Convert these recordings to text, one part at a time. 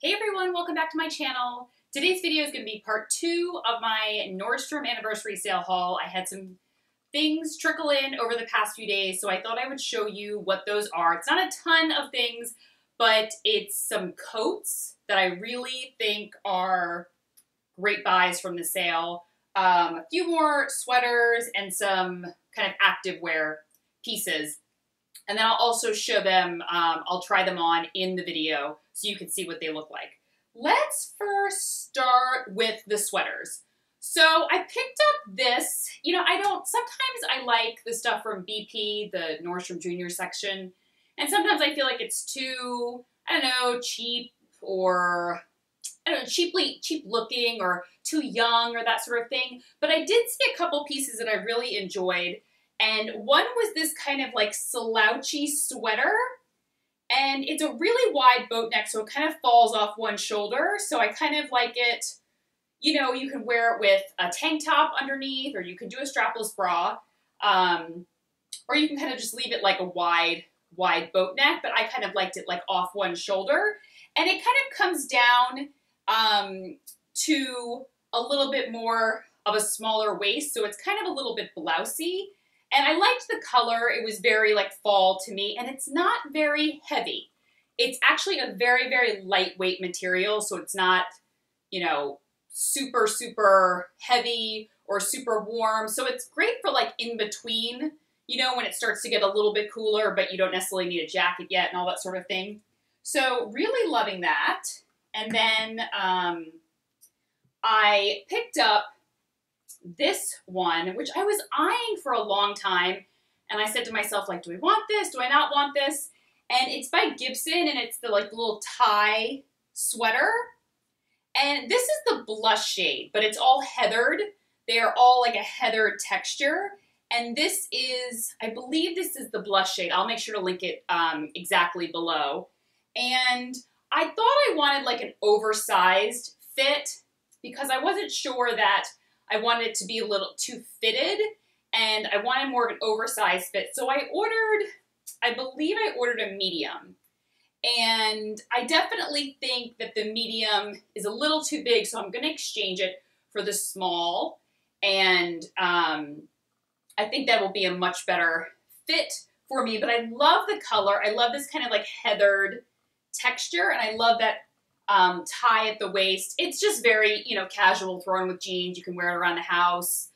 Hey everyone, welcome back to my channel. Today's video is going to be part 2 of my Nordstrom anniversary sale haul. I had some things trickle in over the past few days, so I thought I would show you what those are. It's not a ton of things, but it's some coats that I really think are great buys from the sale. A few more sweaters and some kind of activewear pieces. And then I'll also show them, I'll try them on in the video so you can see what they look like. Let's first start with the sweaters. So I picked up this, sometimes I like the stuff from BP, the Nordstrom Junior section, and sometimes I feel like it's too, cheap or, cheap looking or too young or that sort of thing. But I did see a couple pieces that I really enjoyed. And one was this kind of like slouchy sweater, and it's a really wide boat neck, so it kind of falls off one shoulder. So I kind of like it, you can wear it with a tank top underneath, or you can do a strapless bra, or you can kind of just leave it like a wide boat neck, but I kind of liked it like off one shoulder. And it kind of comes down to a little bit more of a smaller waist, so it's kind of a little bit blousy. And I liked the color. It was very like fall to me, and it's not very heavy. It's actually a very, very lightweight material, so it's not, super, super heavy or super warm. So it's great for like in between, when it starts to get a little bit cooler, but you don't necessarily need a jacket yet and all that sort of thing. So really loving that. And then I picked up this one, which I was eyeing for a long time, and I said to myself, like, do I want this? Do I not want this? And it's by Gibson, and it's the like little tie sweater. And this is the blush shade, but it's all heathered. They are all like a heathered texture. And this is, I believe this is the blush shade. I'll make sure to link it exactly below. And I thought I wanted like an oversized fit because I wasn't sure that I wanted it to be a little too fitted, and I wanted more of an oversized fit. So I believe I ordered a medium. And I definitely think that the medium is a little too big, so I'm going to exchange it for the small. And I think that will be a much better fit for me. But I love the color. I love this kind of like heathered texture, and I love that tie at the waist. It's just very, casual, thrown with jeans. You can wear it around the house.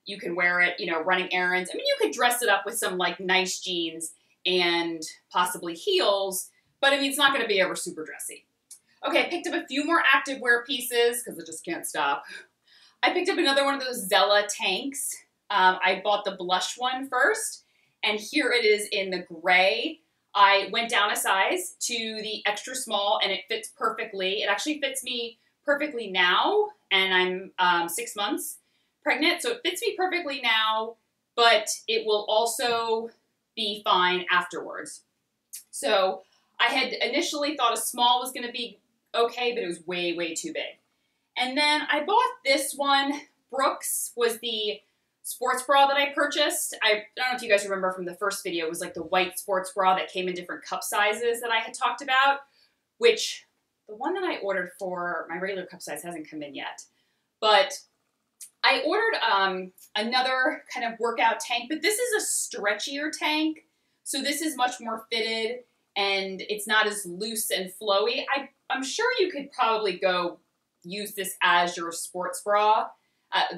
You can wear it, running errands. I mean, you could dress it up with some like nice jeans and possibly heels, but I mean, it's not going to be ever super dressy. Okay, I picked up a few more activewear pieces because I just can't stop. I picked up another one of those Zella tanks. I bought the blush one first, and here it is in the gray. I went down a size to the extra small, and it fits perfectly. It actually fits me perfectly now, and I'm 6 months pregnant, so it fits me perfectly now, but it will also be fine afterwards. So I had initially thought a small was going to be okay, but it was way, way too big. And then I bought this one. Brooks was the sports bra that I purchased. I don't know if you guys remember from the first video, it was like the white sports bra that came in different cup sizes that I had talked about, which the one that I ordered for my regular cup size hasn't come in yet. But I ordered another kind of workout tank, but this is a stretchier tank. So this is much more fitted, and it's not as loose and flowy. I'm sure you could probably go use this as your sports bra.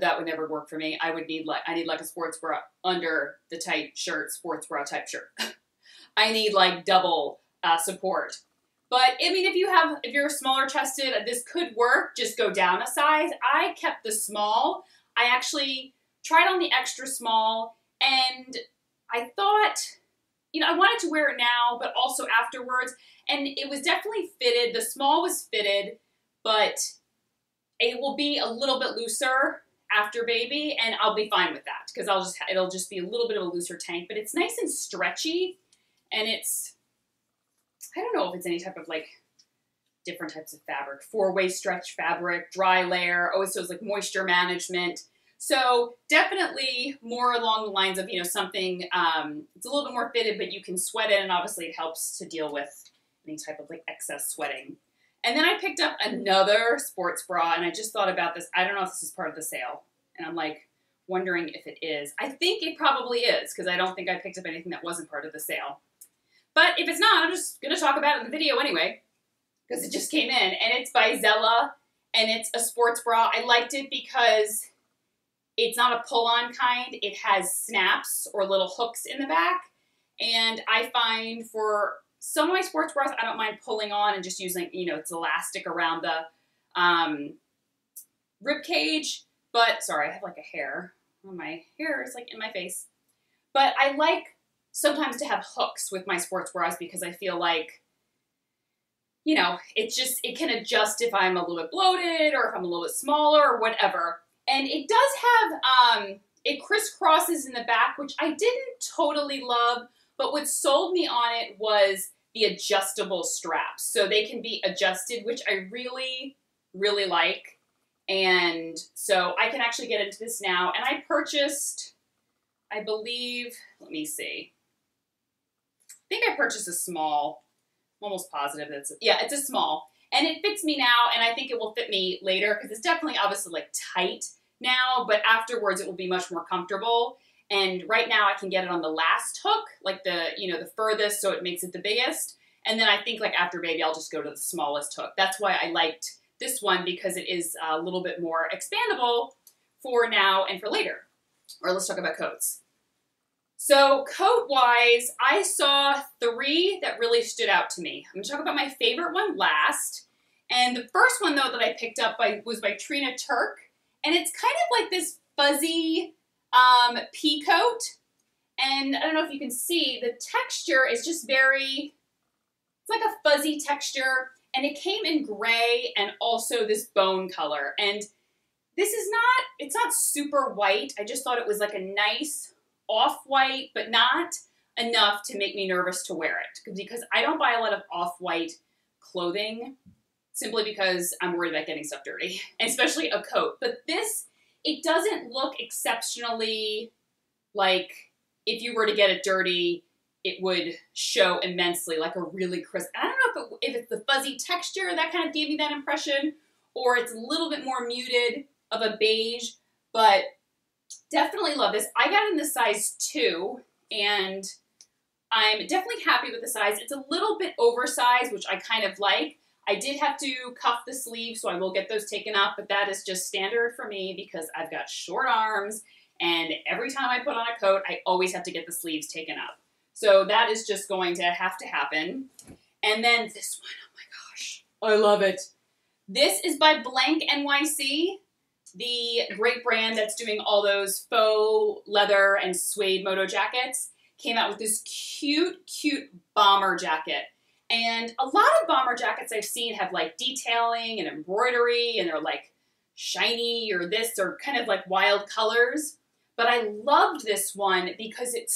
That would never work for me. I need like a sports bra under the tight shirt, sports bra type shirt. I need like double support. But I mean, if you're smaller chested, this could work. Just go down a size. I kept the small. I actually tried on the extra small, and I thought, I wanted to wear it now, but also afterwards. And it was definitely fitted. The small was fitted, but it will be a little bit looser after baby, and I'll be fine with that because it'll just be a little bit of a looser tank, but it's nice and stretchy, and I don't know if it's any type of like different types of fabric, 4-way stretch fabric, dry layer. Oh, so it's like moisture management. So definitely more along the lines of, something, it's a little bit more fitted, but you can sweat it, and obviously it helps to deal with any type of like excess sweating. And then I picked up another sports bra, and I just thought about this. I don't know if this is part of the sale. And I'm like wondering if it is. I think it probably is, because I don't think I picked up anything that wasn't part of the sale. But if it's not, I'm just going to talk about it in the video anyway, because it just came in. And it's by Zella, and it's a sports bra. I liked it because it's not a pull-on kind. It has snaps or little hooks in the back. And I find for some of my sports bras, I don't mind pulling on and just using, you know, it's elastic around the rib cage. But, sorry, I have like a hair. Oh, my hair is like in my face. But I like sometimes to have hooks with my sports bras because I feel like, you know, it can adjust if I'm a little bit bloated or if I'm a little bit smaller or whatever. And it does have, it crisscrosses in the back, which I didn't totally love, but what sold me on it was the adjustable straps. So they can be adjusted, which I really, really like. And so I can actually get into this now. And I purchased, I believe, let me see. I think I purchased a small. I'm almost positive that it's a small. And it fits me now, and I think it will fit me later because it's definitely obviously like tight now, but afterwards it will be much more comfortable. And right now I can get it on the last hook, like the, you know, the furthest, so it makes it the biggest. And then I think like after baby, I'll just go to the smallest hook. That's why I liked this one, because it is a little bit more expandable for now and for later. Or let's talk about coats. So coat-wise, I saw 3 that really stood out to me. I'm going to talk about my favorite one last. And the first one, though, that I picked up was by Trina Turk. And it's kind of like this fuzzy pea coat. And I don't know if you can see, the texture is just very, it's like a fuzzy texture. And it came in gray and also this bone color. And this is not, it's not super white. I just thought it was like a nice off-white, but not enough to make me nervous to wear it. Because I don't buy a lot of off-white clothing simply because I'm worried about getting stuff dirty, and especially a coat. But this, it doesn't look exceptionally like if you were to get it dirty, it would show immensely, like a really crisp. I don't know if it's the fuzzy texture that kind of gave me that impression, or it's a little bit more muted of a beige, but definitely love this. I got in the size 2, and I'm definitely happy with the size. It's a little bit oversized, which I kind of like. I did have to cuff the sleeves, so I will get those taken up, but that is just standard for me because I've got short arms, and every time I put on a coat, I always have to get the sleeves taken up. So that is just going to have to happen. And then this one, oh my gosh, I love it. This is by Blank NYC, the great brand that's doing all those faux leather and suede moto jackets. Came out with this cute, cute bomber jacket. And a lot of bomber jackets I've seen have like detailing and embroidery, and they're like shiny or this, or kind of like wild colors. But I loved this one because it's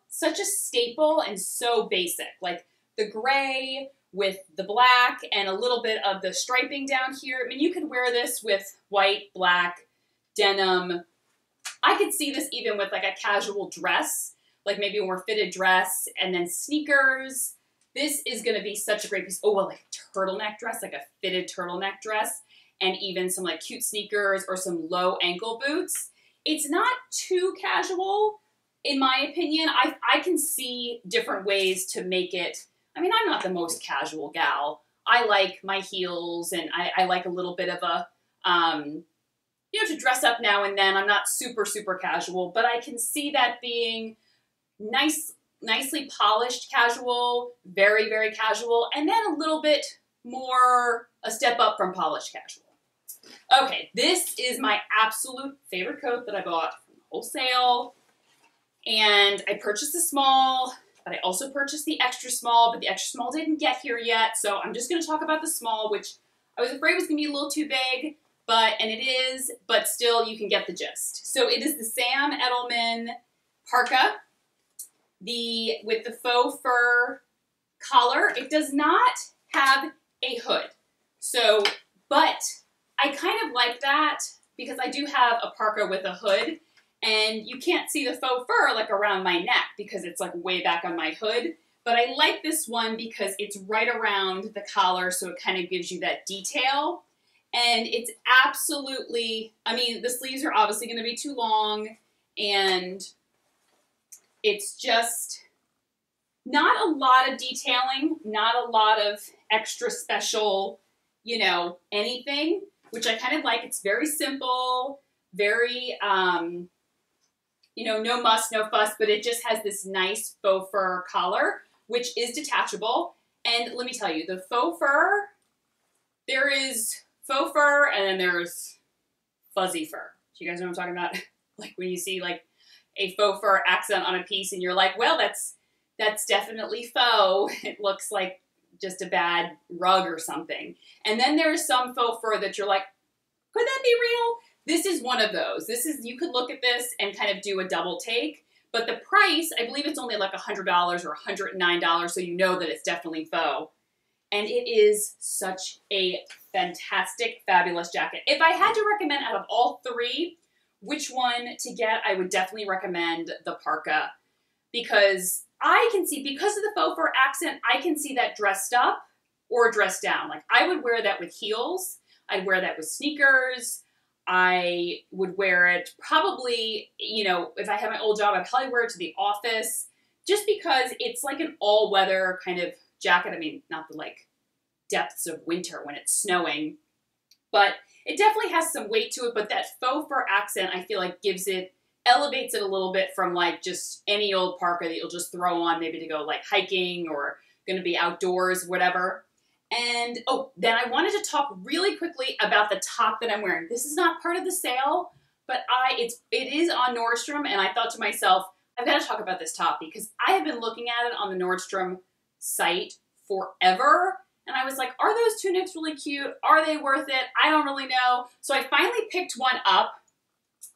such a staple and so basic. Like the gray with the black and a little bit of the striping down here. I mean, you could wear this with white, black, denim. I could see this even with like a casual dress, like maybe a more fitted dress, and then sneakers. This is going to be such a great piece. Oh, well, like a turtleneck dress, like a fitted turtleneck dress, and even some like cute sneakers or some low ankle boots. It's not too casual, in my opinion. I can see different ways to make it. I mean, I'm not the most casual gal. I like my heels, and I like a little bit of a, you know, to dress up now and then. I'm not super, super casual, but I can see that being nicely polished casual, very, very casual, and then a little bit more a step up from polished casual. Okay, this is my absolute favorite coat that I bought from wholesale, and I purchased the small, but I also purchased the extra small, but the extra small didn't get here yet, so I'm just going to talk about the small, which I was afraid was going to be a little too big, and it is, but still you can get the gist. So it is the Sam Edelman parka, with the faux fur collar. It does not have a hood, so, but I kind of like that because I do have a parka with a hood, and you can't see the faux fur like around my neck because it's like way back on my hood, But I like this one because it's right around the collar, so it kind of gives you that detail. And it's absolutely, I mean, the sleeves are obviously going to be too long, and it's just not a lot of detailing, not a lot of extra special, you know, anything, which I kind of like. It's very simple, very, you know, no muss, no fuss, but it just has this nice faux fur collar, which is detachable. And let me tell you, the faux fur, there is faux fur and then there's fuzzy fur. Do you guys know what I'm talking about? Like when you see like a faux fur accent on a piece and you're like, well, that's definitely faux. It looks like just a bad rug or something. And then there's some faux fur that you're like, could that be real? This is one of those. This is, you could look at this and kind of do a double take, but the price, I believe it's only like $100 or $109, so you know that it's definitely faux. And it is such a fantastic, fabulous jacket. If I had to recommend out of all three, which one to get, I would definitely recommend the parka, because I can see, because of the faux fur accent, I can see that dressed up or dressed down. Like I would wear that with heels. I'd wear that with sneakers. I would wear it probably, you know, if I had my old job, I'd probably wear it to the office just because it's like an all-weather kind of jacket. I mean, not the like depths of winter when it's snowing, but it definitely has some weight to it. But that faux fur accent, I feel like gives it, elevates it a little bit from like just any old parka that you'll just throw on maybe to go like hiking or going to be outdoors, whatever. And, oh, then I wanted to talk really quickly about the top that I'm wearing. This is not part of the sale, but it is on Nordstrom, and I thought to myself, I've got to talk about this top because I have been looking at it on the Nordstrom site forever, and I was like, are those tunics really cute? Are they worth it? I don't really know. So I finally picked one up.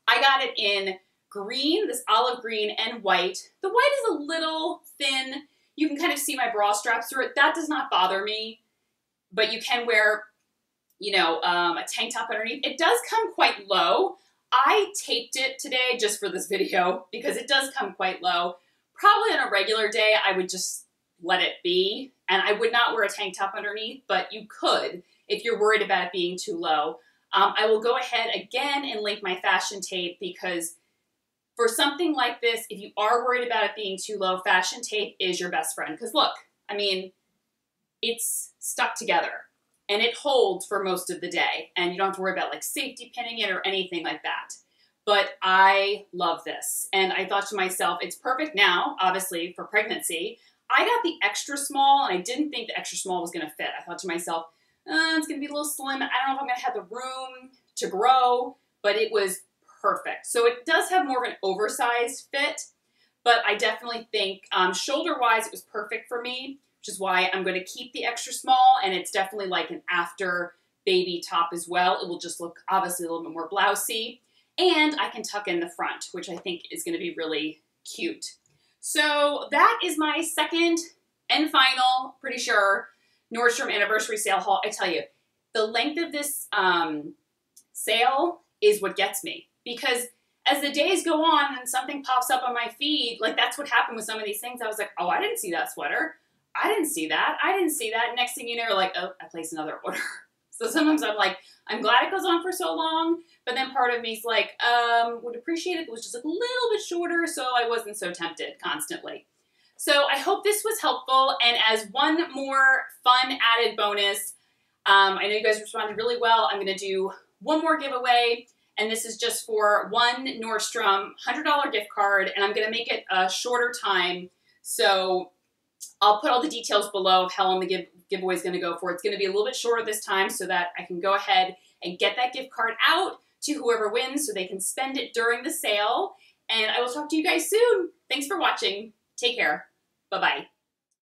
I got it in green, this olive green, and white. The white is a little thin. You can kind of see my bra straps through it. That does not bother me. But you can wear, you know, a tank top underneath. It does come quite low. I taped it today just for this video because it does come quite low. Probably on a regular day, I would just let it be. And I would not wear a tank top underneath, but you could if you're worried about it being too low. I will go ahead again and link my fashion tape because for something like this, if you are worried about it being too low, fashion tape is your best friend. Because look, I mean, it's stuck together and it holds for most of the day and you don't have to worry about like safety pinning it or anything like that. But I love this. And I thought to myself, it's perfect now, obviously for pregnancy. I got the extra small and I didn't think the extra small was going to fit. I thought to myself, it's going to be a little slim. I don't know if I'm going to have the room to grow, but it was perfect. So it does have more of an oversized fit, but I definitely think shoulder wise, it was perfect for me, which is why I'm going to keep the extra small, and it's definitely like an after baby top as well. It will just look obviously a little bit more blousy, and I can tuck in the front, which I think is going to be really cute. So that is my second and final, pretty sure, Nordstrom anniversary sale haul. I tell you, the length of this sale is what gets me, because as the days go on and something pops up on my feed, like that's what happened with some of these things. I was like, oh, I didn't see that sweater. I didn't see that. I didn't see that. Next thing you know, you're like, oh, I placed another order. So sometimes I'm like, I'm glad it goes on for so long. But then part of me's like, would appreciate it if it was just like a little bit shorter so I wasn't so tempted constantly. So I hope this was helpful. And as one more fun added bonus, I know you guys responded really well. I'm going to do one more giveaway. And this is just for one Nordstrom $100 gift card. And I'm going to make it a shorter time. So I'll put all the details below of how long the giveaway is going to go for. It's going to be a little bit shorter this time so that I can go ahead and get that gift card out to whoever wins so they can spend it during the sale. And I will talk to you guys soon. Thanks for watching. Take care. Bye-bye.